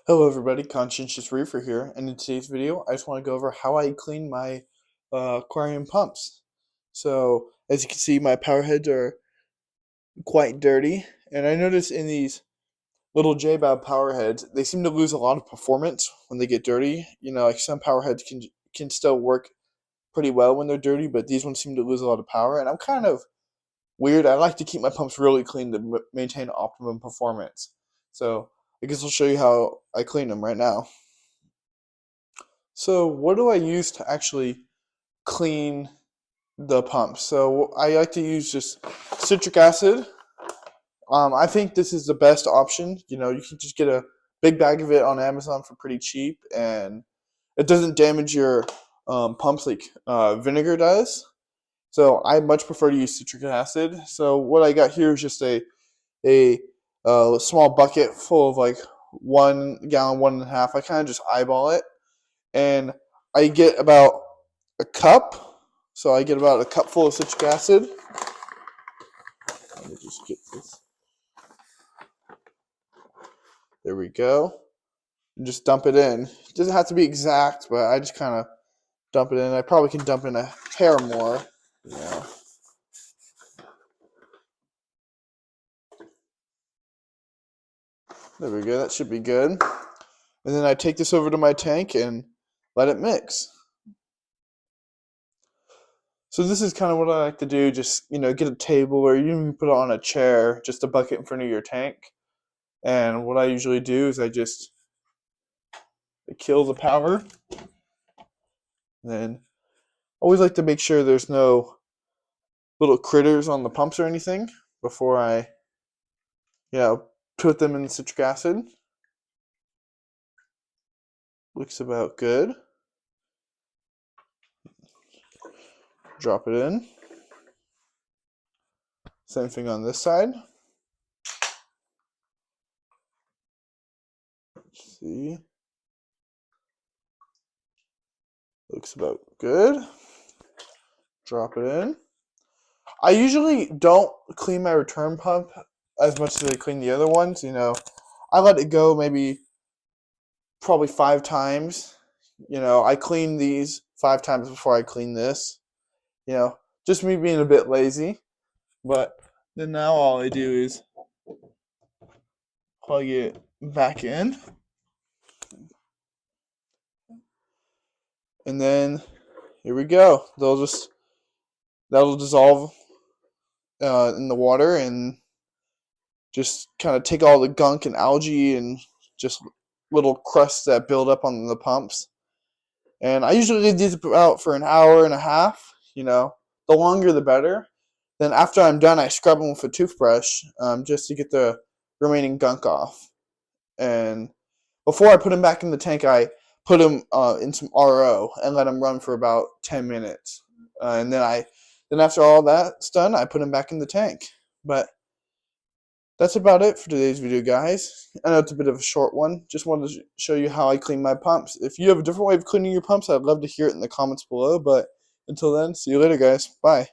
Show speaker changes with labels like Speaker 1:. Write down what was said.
Speaker 1: Hello everybody, Conscientious Reefer here, and in today's video I just want to go over how I clean my aquarium pumps. So as you can see, my power heads are quite dirty, and I notice in these little J-Bow power heads, they seem to lose a lot of performance when they get dirty. Like some power heads can still work pretty well when they're dirty, but these ones seem to lose a lot of power, and I'm kind of weird. I like to keep my pumps really clean to maintain optimum performance. So I guess I'll show you how I clean them right now. So what do I use to actually clean the pump? So I like to use just citric acid. I think this is the best option. You can just get a big bag of it on Amazon for pretty cheap, and it doesn't damage your pumps like vinegar does. So I much prefer to use citric acid. So what I got here is just a small bucket full of like 1 gallon, 1.5. I kind of just eyeball it, and I get about a cup. So I get about a cup full of citric acid. Let me just get this. There we go. And just dump it in. It doesn't have to be exact, but I just kind of dump it in. I probably can dump in a hair more. Yeah. There we go. That should be good. And then I take this over to my tank and let it mix. So this is kind of what I like to do. Just, get a table, or you can put it on a chair, just a bucket in front of your tank. And what I usually do is I kill the power. And then always like to make sure there's no little critters on the pumps or anything before I, put them in citric acid. Looks about good. Drop it in. Same thing on this side. Let's see. Looks about good. Drop it in. I usually don't clean my return pump as much as I clean the other ones. I let it go maybe probably 5 times. I clean these 5 times before I clean this. Just me being a bit lazy. But then now all I do is plug it back in. And then here we go. That'll dissolve in the water and just kind of take all the gunk and algae and just little crusts that build up on the pumps. And I usually leave these out for an hour and a half. The longer the better. Then after I'm done, I scrub them with a toothbrush just to get the remaining gunk off. And before I put them back in the tank, I put them in some RO and let them run for about 10 minutes. And then after all that's done, I put them back in the tank. But that's about it for today's video, guys. I know it's a bit of a short one. Just wanted to show you how I clean my pumps. If you have a different way of cleaning your pumps, I'd love to hear it in the comments below. But until then, see you later, guys. Bye.